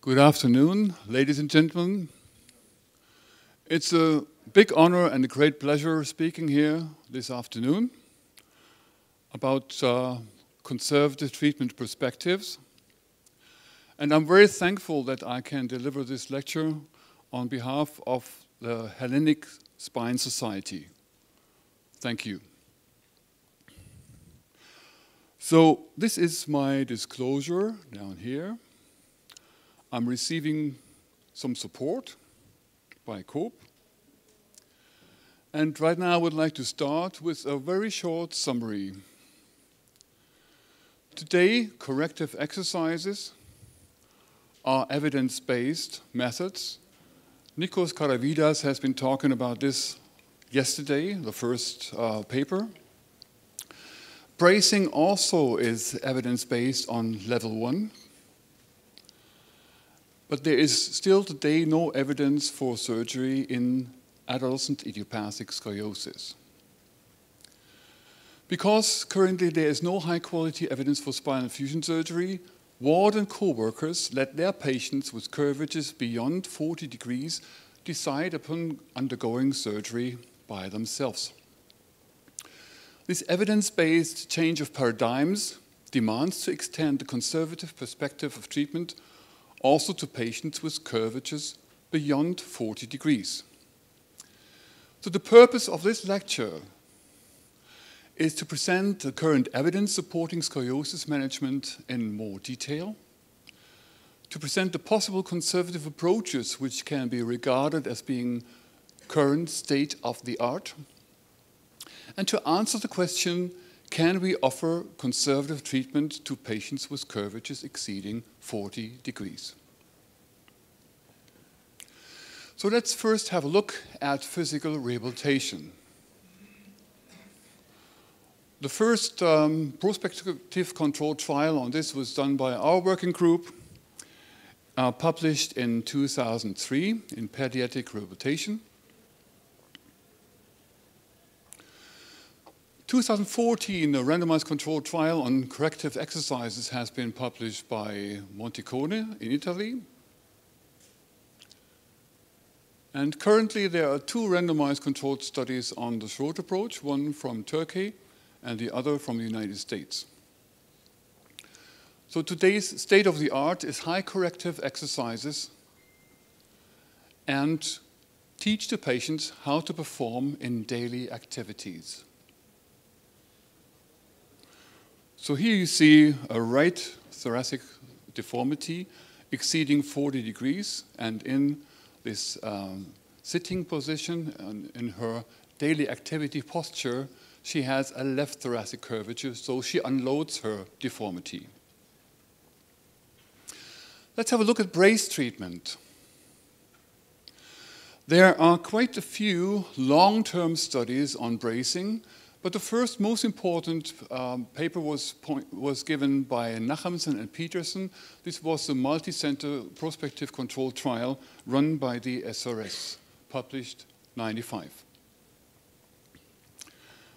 Good afternoon, ladies and gentlemen. It's a big honor and a great pleasure speaking here this afternoon about conservative treatment perspectives. And I'm very thankful that I can deliver this lecture on behalf of the Hellenic Spine Society. Thank you. So this is my disclosure down here. I'm receiving some support by COPE. And right now I would like to start with a very short summary. Today, corrective exercises are evidence-based methods. Nikos Karavidas has been talking about this yesterday, the first paper. Bracing also is evidence-based on level 1. But there is still today no evidence for surgery in adolescent idiopathic scoliosis. Because currently there is no high-quality evidence for spinal fusion surgery, Ward and co-workers let their patients with curvatures beyond 40 degrees decide upon undergoing surgery by themselves. This evidence-based change of paradigms demands to extend the conservative perspective of treatment also to patients with curvatures beyond 40 degrees. So the purpose of this lecture is to present the current evidence supporting scoliosis management in more detail, to present the possible conservative approaches which can be regarded as being current state of the art, and to answer the question, can we offer conservative treatment to patients with curvatures exceeding 40 degrees? So let's first have a look at physical rehabilitation. The first prospective controlled trial on this was done by our working group, published in 2003 in Pediatric Rehabilitation. 2014, a randomized controlled trial on corrective exercises has been published by Monticone in Italy. And currently there are 2 randomized controlled studies on the short approach, one from Turkey and the other from the United States. So today's state of the art is high corrective exercises and teach the patients how to perform in daily activities. So here you see a right thoracic deformity exceeding 40 degrees, and in this sitting position and in her daily activity posture, she has a left thoracic curvature, so she unloads her deformity. Let's have a look at brace treatment. There are quite a few long-term studies on bracing, but the first most important paper was given by Nachemsen and Peterson. This was a multi-center prospective controlled trial run by the SRS, published 1995.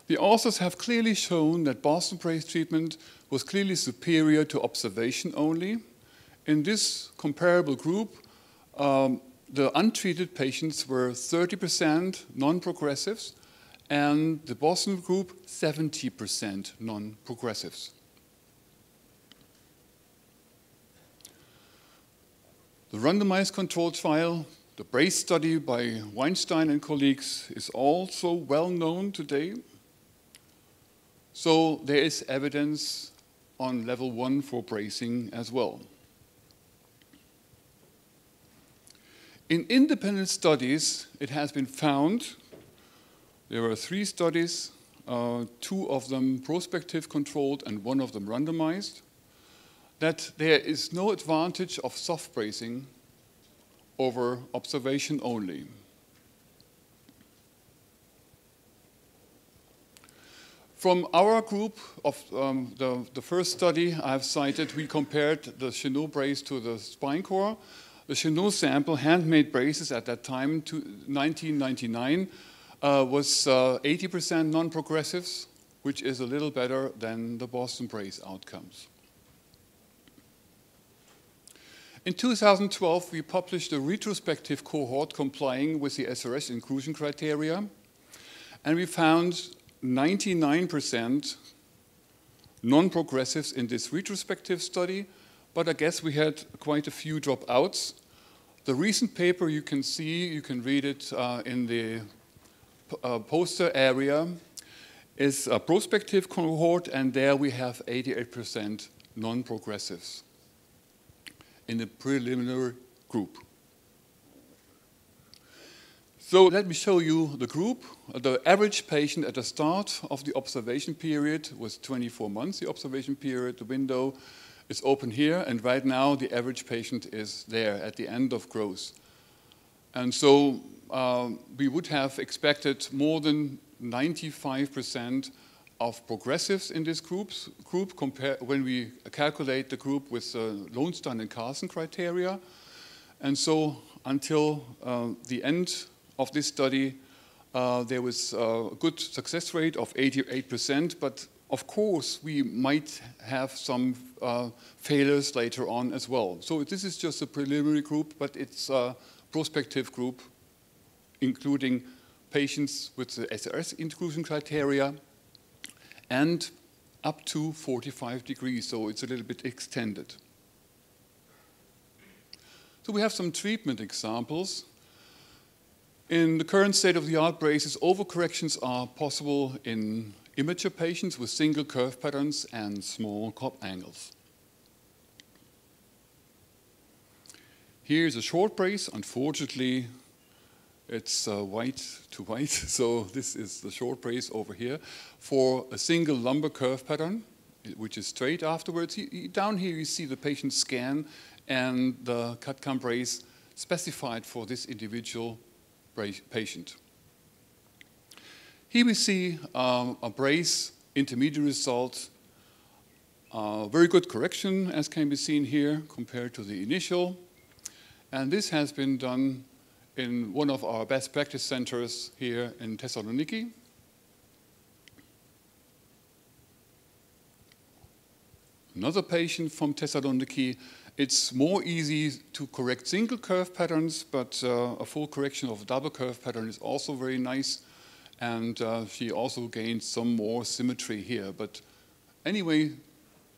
The authors have clearly shown that Boston brace treatment was clearly superior to observation only. In this comparable group, the untreated patients were 30% non-progressives, and the Boston group, 70% non-progressives. The randomized controlled trial, the brace study by Weinstein and colleagues, is also well known today. So there is evidence on level 1 for bracing as well. In independent studies, it has been found, there were 3 studies, 2 of them prospective controlled and 1 of them randomized, that there is no advantage of soft bracing over observation only. From our group of the first study I've cited, we compared the Chenot brace to the spine core. The Chenot sample, handmade braces at that time, 1999, was 80% non-progressives, which is a little better than the Boston brace outcomes. In 2012, we published a retrospective cohort complying with the SRS inclusion criteria, and we found 99% non-progressives in this retrospective study, but I guess we had quite a few dropouts. The recent paper you can see, you can read it in the poster area, is a prospective cohort, and there we have 88% non-progressives in the preliminary group. So let me show you the group. The average patient at the start of the observation period was 24 months. The observation period, the window is open here, and right now the average patient is there at the end of growth. And so we would have expected more than 95% of progressives in this group when we calculate the group with Lowenstein and Carlson criteria. And so until the end of this study, there was a good success rate of 88%, but of course we might have some failures later on as well. So this is just a preliminary group, but it's a prospective group, including patients with the SRS inclusion criteria, and up to 45 degrees, so it's a little bit extended. So we have some treatment examples. In the current state-of-the-art braces, overcorrections are possible in immature patients with single curve patterns and small cup angles. Here's a short brace. Unfortunately, it's white to white, so this is the short brace over here for a single lumbar curve pattern, which is straight afterwards. Down here you see the patient scan and the CAD/CAM brace specified for this individual patient. Here we see a brace intermediate result, very good correction as can be seen here compared to the initial, and this has been done in one of our best practice centers here in Thessaloniki. Another patient from Thessaloniki. It's more easy to correct single curve patterns, but a full correction of a double curve pattern is also very nice, and she also gained some more symmetry here. But anyway,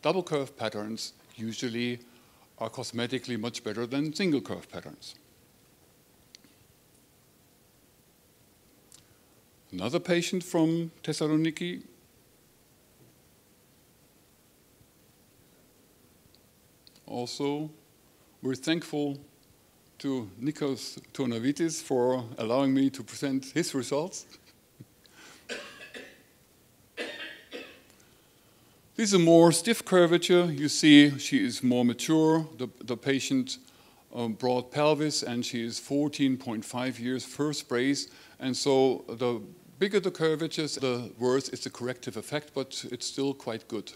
double curve patterns usually are cosmetically much better than single curve patterns. Another patient from Thessaloniki. Also, we're thankful to Nikos Tornavitis for allowing me to present his results. This is a more stiff curvature. You see she is more mature. The patient broad pelvis, and she is 14.5 years first brace. And so the bigger the curvatures, the worse is the corrective effect, but it's still quite good.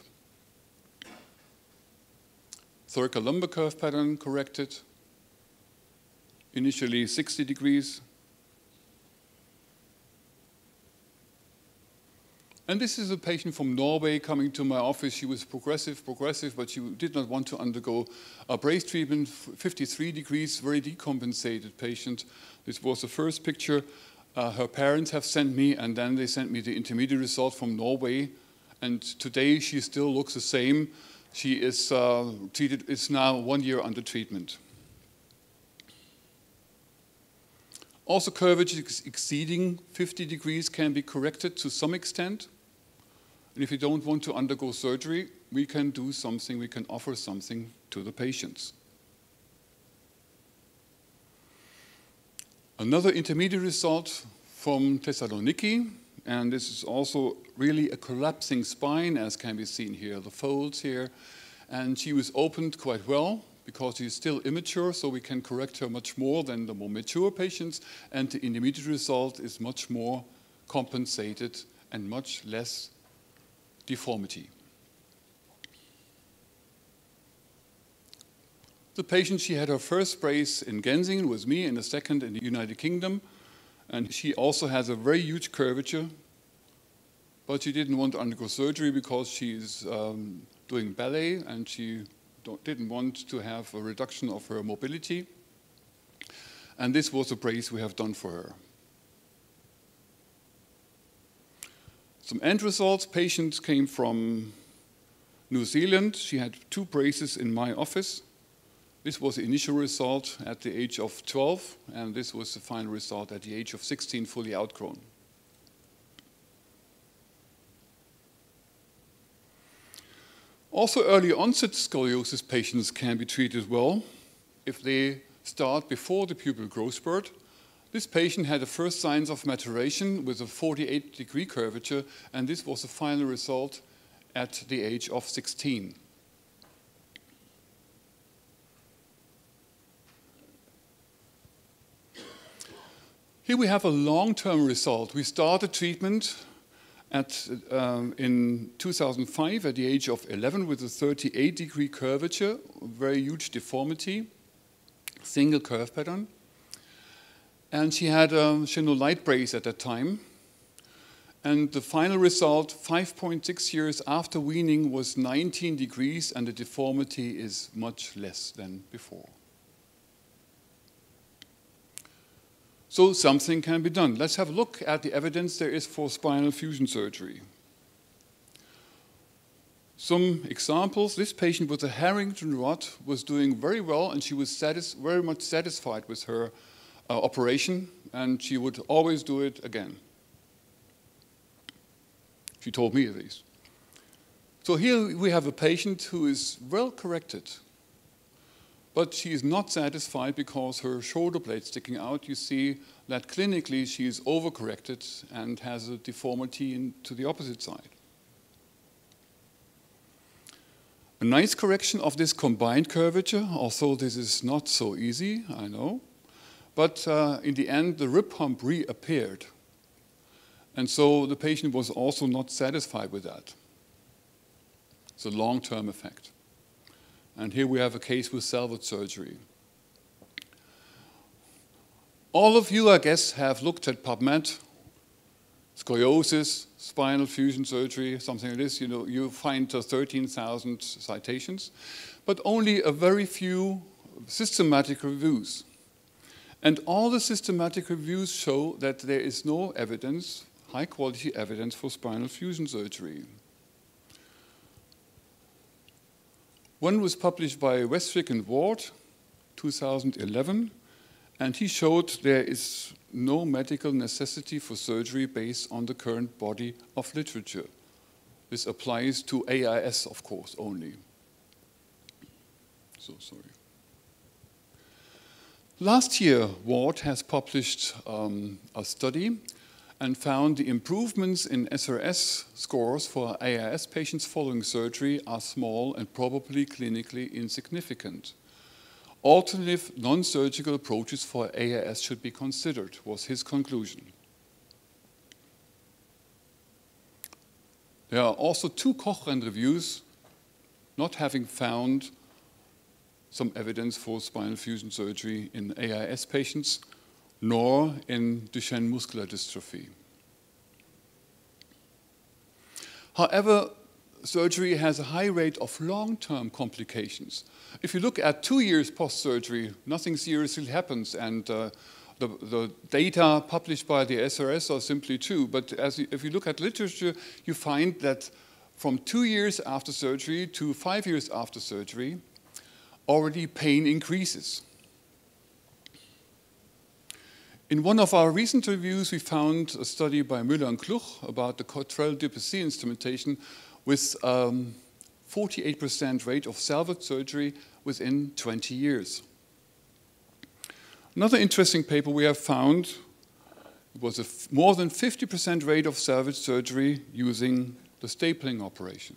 Thoracolumbar curve pattern corrected, initially 60 degrees. And this is a patient from Norway coming to my office. She was progressive, but she did not want to undergo a brace treatment, 53 degrees, very decompensated patient. This was the first picture her parents have sent me, and then they sent me the intermediate result from Norway. And today she still looks the same. She is treated, is now 1 year under treatment. Also, curvature exceeding 50 degrees can be corrected to some extent. And if you don't want to undergo surgery, we can do something, we can offer something to the patients. Another intermediate result from Thessaloniki, and this is also really a collapsing spine, as can be seen here, the folds here. And she was opened quite well, because she's still immature, so we can correct her much more than the more mature patients, and the intermediate result is much more compensated and much less deformity. The patient, she had her first brace in Gensingen with me, and the second in the United Kingdom, and she also has a very huge curvature, but she didn't want to undergo surgery because she's doing ballet, and she didn't want to have a reduction of her mobility. And this was a brace we have done for her. Some end results. Patient came from New Zealand. She had 2 braces in my office. This was the initial result at the age of 12, and this was the final result at the age of 16, fully outgrown. Also, early onset scoliosis patients can be treated well if they start before the pupil growth spurt. This patient had the first signs of maturation with a 48-degree curvature, and this was the final result at the age of 16. Here we have a long-term result. We started treatment in 2005 at the age of 11 with a 38-degree curvature, very huge deformity, single curve pattern. And she had a light brace at that time. And the final result, 5.6 years after weaning, was 19 degrees, and the deformity is much less than before. So something can be done. Let's have a look at the evidence there is for spinal fusion surgery. Some examples. This patient with a Harrington rod was doing very well, and she was very much satisfied with her operation, and she would always do it again. She told me at least. So here we have a patient who is well corrected, but she is not satisfied because her shoulder blade sticking out. You see that clinically she is overcorrected and has a deformity to the opposite side. A nice correction of this combined curvature, although this is not so easy, I know. But in the end, the rib hump reappeared. And so the patient was also not satisfied with that. It's a long-term effect. And here we have a case with salvage surgery. All of you, I guess, have looked at PubMed, scoliosis, spinal fusion surgery, something like this. You know, you find 13,000 citations, but only a very few systematic reviews. And all the systematic reviews show that there is no evidence, high-quality evidence for spinal fusion surgery. One was published by Westwick and Ward, 2011, and he showed there is no medical necessity for surgery based on the current body of literature. This applies to AIS, of course, only. So sorry. Last year, Ward has published a study and found the improvements in SRS scores for AIS patients following surgery are small and probably clinically insignificant. Alternative non-surgical approaches for AIS should be considered, was his conclusion. There are also 2 Cochrane reviews not having found some evidence for spinal fusion surgery in AIS patients, nor in Duchenne muscular dystrophy. However, surgery has a high rate of long-term complications. If you look at 2 years post-surgery, nothing seriously happens, and the data published by the SRS are simply true. But if you look at literature, you find that from 2 years after surgery to 5 years after surgery, already pain increases. In one of our recent reviews, we found a study by Müller and Kluch about the Cottrell-Duplessis instrumentation with 48% rate of salvage surgery within 20 years. Another interesting paper we have found was a more than 50% rate of salvage surgery using the stapling operation.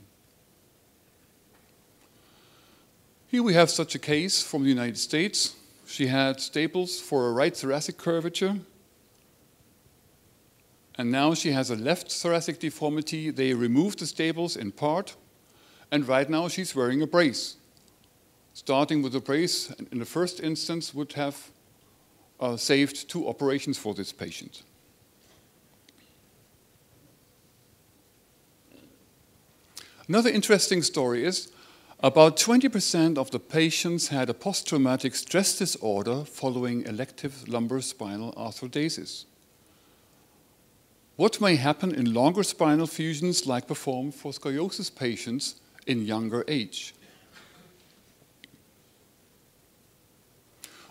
Here we have such a case from the United States. She had staples for a right thoracic curvature, and now she has a left thoracic deformity. They removed the staples in part, and right now she's wearing a brace. Starting with a brace in the first instance would have saved 2 operations for this patient. Another interesting story is About 20% of the patients had a post-traumatic stress disorder following elective lumbar spinal arthrodesis. What may happen in longer spinal fusions like performed for scoliosis patients in younger age?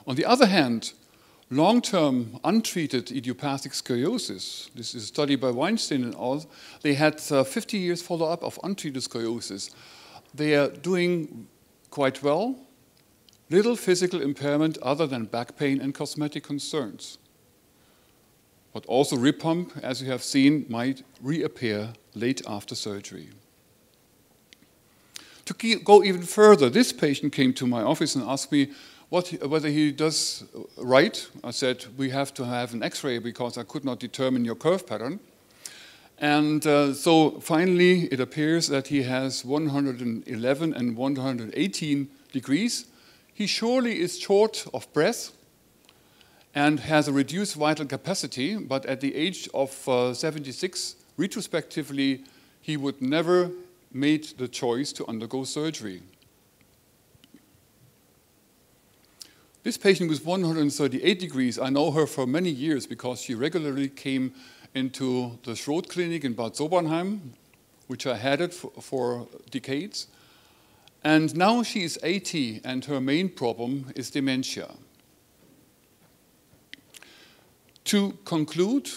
On the other hand, long-term untreated idiopathic scoliosis, this is a study by Weinstein and al., they had 50 years follow-up of untreated scoliosis. They are doing quite well, little physical impairment other than back pain and cosmetic concerns. But also rib hump, as you have seen, might reappear late after surgery. To go even further, this patient came to my office and asked me whether he does right. I said, we have to have an x-ray because I could not determine your curve pattern. And so finally, it appears that he has 111 and 118 degrees. He surely is short of breath and has a reduced vital capacity, but at the age of 76, retrospectively, he would never made the choice to undergo surgery. This patient with 138 degrees, I know her for many years because she regularly came into the Schroth Clinic in Bad Sobernheim, which I had it for decades. And now she is 80 and her main problem is dementia. To conclude,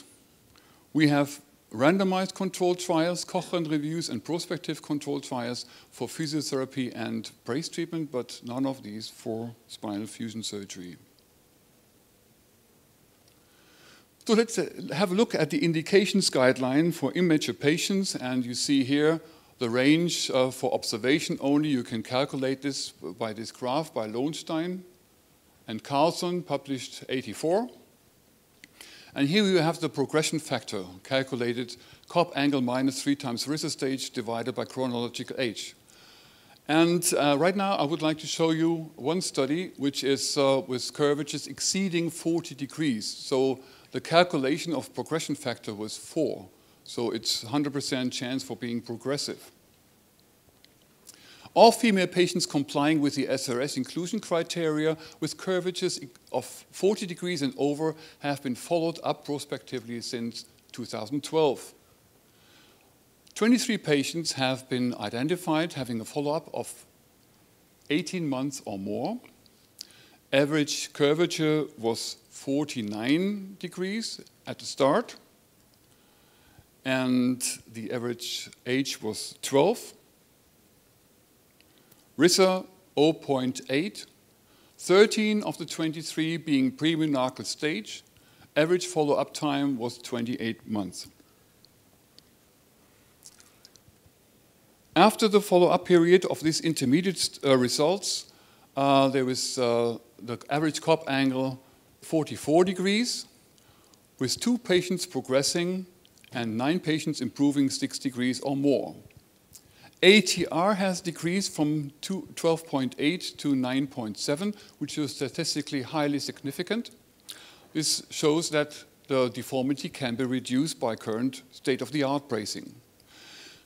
we have randomized controlled trials, Cochrane reviews, and prospective controlled trials for physiotherapy and brace treatment, but none of these for spinal fusion surgery. So let's have a look at the indications guideline for immature patients, and you see here the range for observation only. You can calculate this by this graph by Lowenstein and Carlson, published 84. And here you have the progression factor, calculated COP angle minus 3 times risk stage divided by chronological age. And right now I would like to show you one study which is with curvatures exceeding 40 degrees. So the calculation of progression factor was 4. So it's 100% chance for being progressive. All female patients complying with the SRS inclusion criteria with curvatures of 40 degrees and over have been followed up prospectively since 2012. 23 patients have been identified having a follow-up of 18 months or more. Average curvature was 49 degrees at the start, and the average age was 12. RISA 0.8, 13 of the 23 being premenarchal stage. Average follow-up time was 28 months. After the follow-up period of these intermediate results, there was the average COP angle 44 degrees, with 2 patients progressing and 9 patients improving 6 degrees or more. ATR has decreased from 12.8 to 9.7, which is statistically highly significant. This shows that the deformity can be reduced by current state-of-the-art bracing.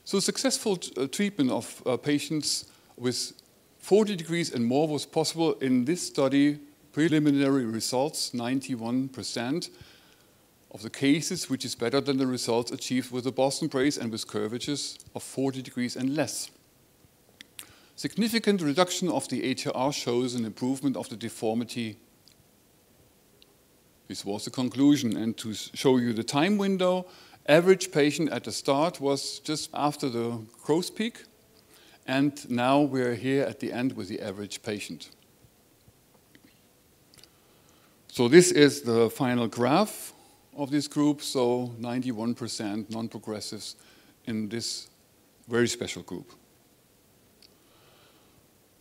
So successful treatment of patients with 40 degrees and more was possible in this study. Preliminary results, 91% of the cases, which is better than the results achieved with the Boston brace and with curvatures of 40 degrees and less. Significant reduction of the ATR shows an improvement of the deformity. This was the conclusion. And to show you the time window, average patient at the start was just after the growth peak, and now we're here at the end with the average patient. So this is the final graph of this group, so 91% non-progressives in this very special group.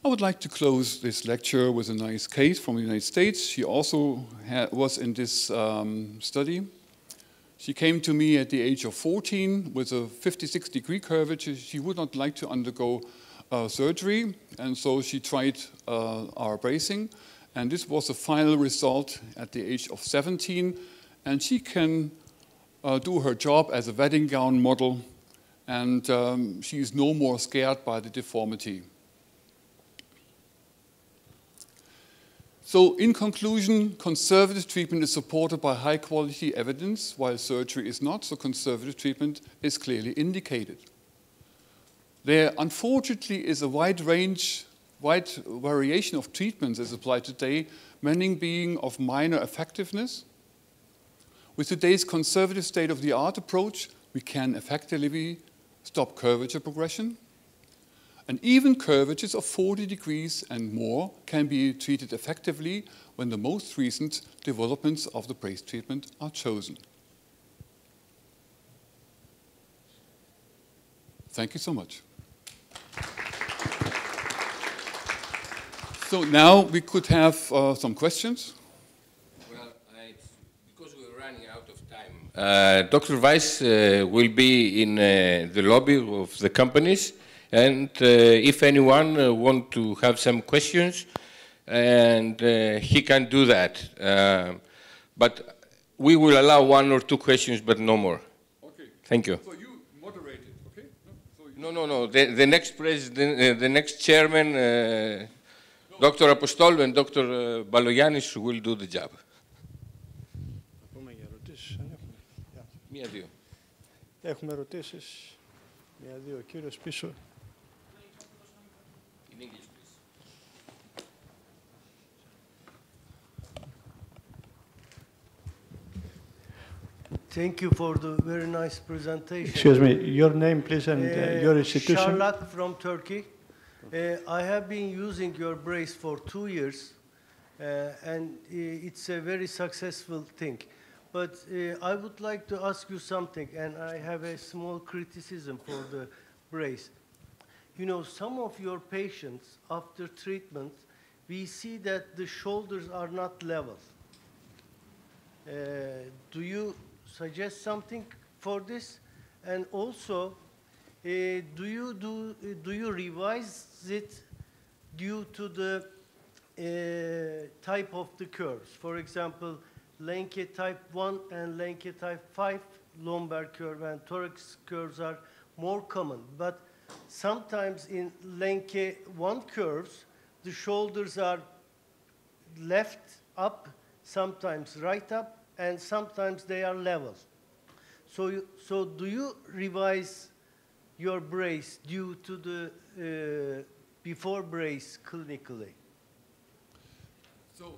I would like to close this lecture with a nice case from the United States. She also was in this study. She came to me at the age of 14 with a 56-degree curvature. She would not like to undergo surgery, and so she tried our bracing. And this was the final result at the age of 17. And she can do her job as a wedding gown model, and she is no more scared by the deformity. So in conclusion, conservative treatment is supported by high quality evidence, while surgery is not, so conservative treatment is clearly indicated. There unfortunately is a wide variation of treatments as applied today, many being of minor effectiveness. With today's conservative state-of-the-art approach, we can effectively stop curvature progression. And even curvatures of 40 degrees and more can be treated effectively when the most recent developments of the brace treatment are chosen. Thank you so much. So now we could have some questions. Well, because we're running out of time, Dr. Weiss will be in the lobby of the companies. And if anyone wants to have some questions, and he can do that. But we will allow 1 or 2 questions, but no more. Okay. Thank you. So you moderated, okay? No. The next president, the next chairman, Dr. Apostolou and Dr. Balogiannis will do the job. Μία-δύο. Έχουμε ερωτήσεις. Μία-δύο. Κύριος πίσω. In English, please. Thank you for the very nice presentation. Excuse me, your name please and your institution. Sharlak from Turkey. I have been using your brace for 2 years, and it's a very successful thing. But I would like to ask you something, and I have a small criticism for the brace. You know, some of your patients, after treatment, we see that the shoulders are not level. Do you suggest something for this? And also, do you revise it due to the type of the curves? For example, Lenke type 1 and Lenke type 5 lumbar curve and thorax curves are more common. But sometimes in Lenke 1 curves, the shoulders are left up, sometimes right up, and sometimes they are level. So do you revise your brace due to the before brace clinically? So,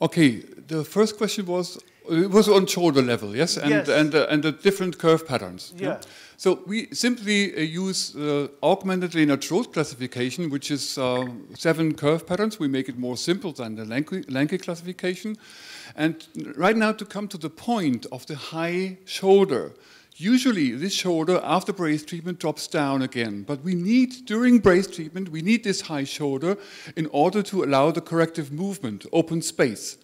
okay, the first question was, it was on shoulder level, yes? And, yes. And the different curve patterns. Yeah. So we simply use augmented linear growth classification, which is 7 curve patterns. We make it more simple than the Lenke classification. And right now, to come to the point of the high shoulder, usually this shoulder after brace treatment drops down again. But we need, during brace treatment, we need this high shoulder in order to allow the corrective movement, open space.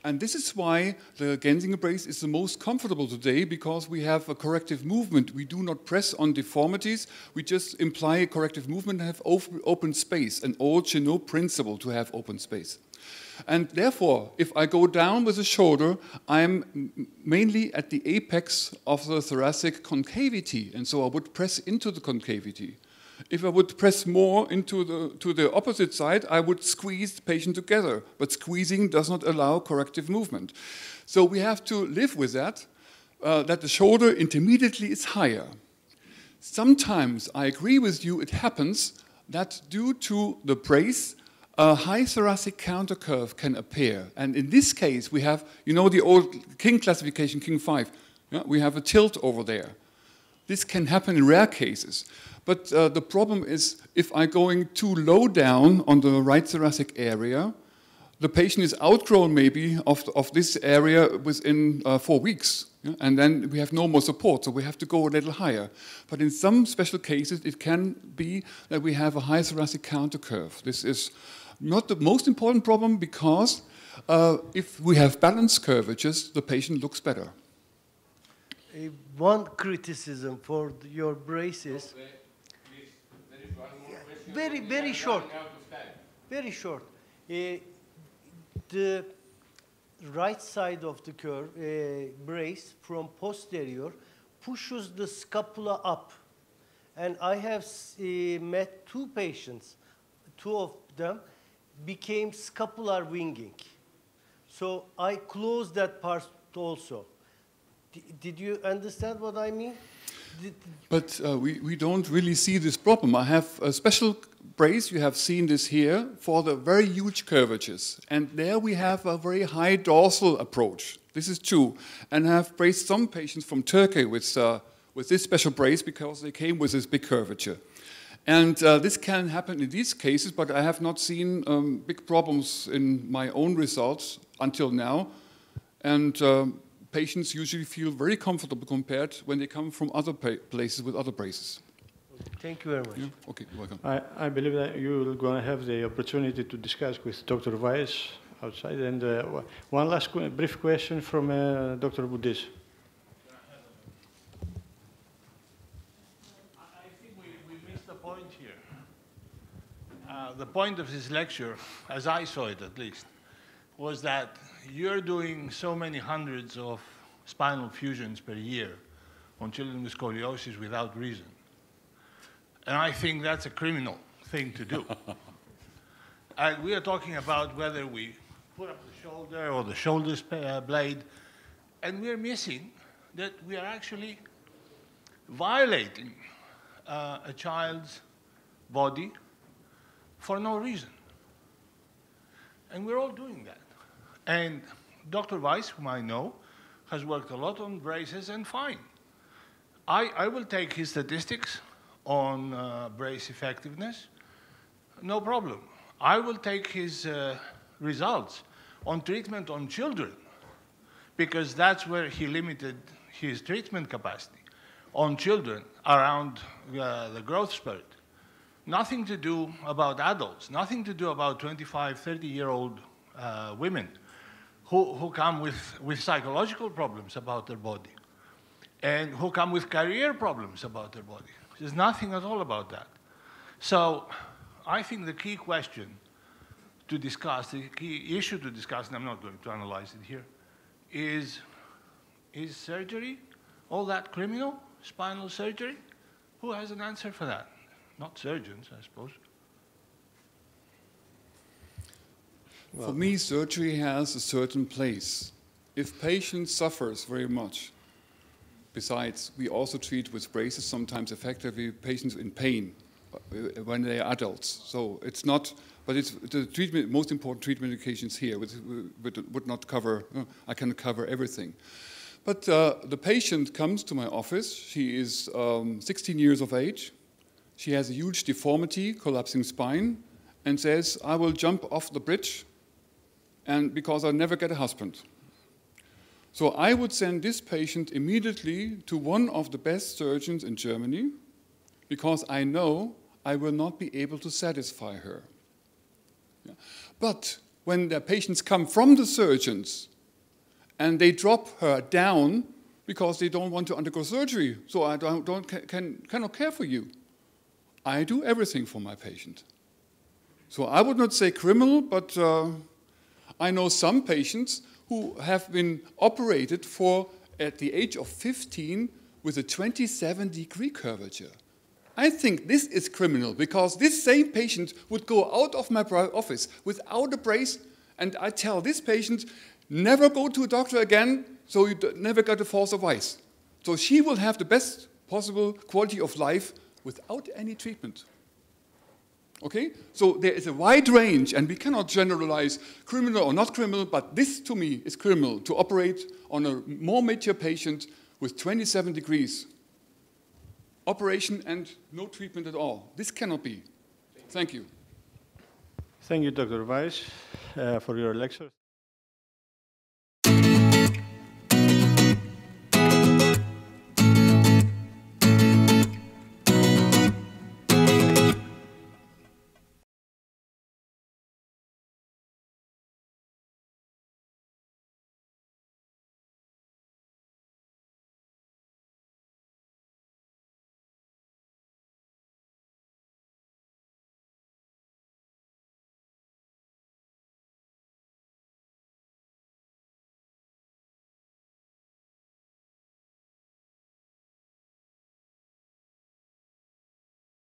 And this is why the Gensinger brace is the most comfortable today, because we have a corrective movement. We do not press on deformities. We just imply a corrective movement and have open space, an old Chenot principle to have open space. And therefore, if I go down with the shoulder, I'm mainly at the apex of the thoracic concavity, and so I would press into the concavity. If I would press more into the opposite side, I would squeeze the patient together, but squeezing does not allow corrective movement. So we have to live with that, that the shoulder intermediately is higher. Sometimes, I agree with you, it happens that due to the brace, a high thoracic countercurve can appear. And in this case, we have, you know, the old King classification, King 5. Yeah? We have a tilt over there. This can happen in rare cases. But the problem is, if I'm going too low down on the right thoracic area, the patient is outgrown maybe of this area within 4 weeks. Yeah? And then we have no more support, so we have to go a little higher. But in some special cases, it can be that we have a high thoracic countercurve. This is not the most important problem, because if we have balanced curvatures, the patient looks better. One criticism for your braces. Very short. Very short. The right side of the curve brace from posterior pushes the scapula up, and I have met 2 patients, 2 of them. became scapular winging. So I closed that part also. Did you understand what I mean? But we don't really see this problem. I have a special brace, you have seen this here, for the very huge curvatures. And there we have a very high dorsal approach. This is true. And I have braced some patients from Turkey with this special brace because they came with this big curvature. And this can happen in these cases, but I have not seen big problems in my own results until now. And patients usually feel very comfortable compared when they come from other places with other braces. Thank you very much. Yeah? Okay, welcome. I believe that you are going to have the opportunity to discuss with Dr. Weiss outside. And one last brief question from Dr. Boudis. I think we missed the point here. The point of this lecture, as I saw it at least, was that you're doing so many hundreds of spinal fusions per year on children with scoliosis without reason. And I think that's a criminal thing to do. And we are talking about whether we put up the shoulder or the shoulder blade, and we're missing that we are actually violating a child's body for no reason. And we're all doing that. And Dr. Weiss, whom I know, has worked a lot on braces, and fine. I will take his statistics on brace effectiveness, no problem. I will take his results on treatment on children, because that's where he limited his treatment capacity, on children around the growth spurt. Nothing to do about adults, nothing to do about 25, 30-year-old women who come with psychological problems about their body and who come with career problems about their body. There's nothing at all about that. So I think the key question to discuss, the key issue to discuss, and I'm not going to analyze it here, is surgery all that criminal, spinal surgery? Who has an answer for that? Not surgeons, I suppose. For me, surgery has a certain place. If patient suffers very much, besides, we also treat with braces sometimes effectively patients in pain when they are adults. So it's not, but it's the treatment, most important treatment indications here would not cover, I cannot cover everything. But the patient comes to my office. She is 16 years of age. She has a huge deformity, collapsing spine, and says, I will jump off the bridge and because I'll never get a husband. So I would send this patient immediately to one of the best surgeons in Germany because I know I will not be able to satisfy her. Yeah. But when the patients come from the surgeons and they drop her down because they don't want to undergo surgery, so I cannot care for you, I do everything for my patient. So I would not say criminal, but I know some patients who have been operated for at the age of 15 with a 27-degree curvature. I think this is criminal because this same patient would go out of my office without a brace, and I tell this patient, never go to a doctor again, so you never get a force of Weiss. So she will have the best possible quality of life without any treatment. Okay? So there is a wide range, and we cannot generalize criminal or not criminal, but this to me is criminal, to operate on a more mature patient with 27 degrees. Operation and no treatment at all. This cannot be. Thank you. Thank you, Dr. Weiss, for your lecture.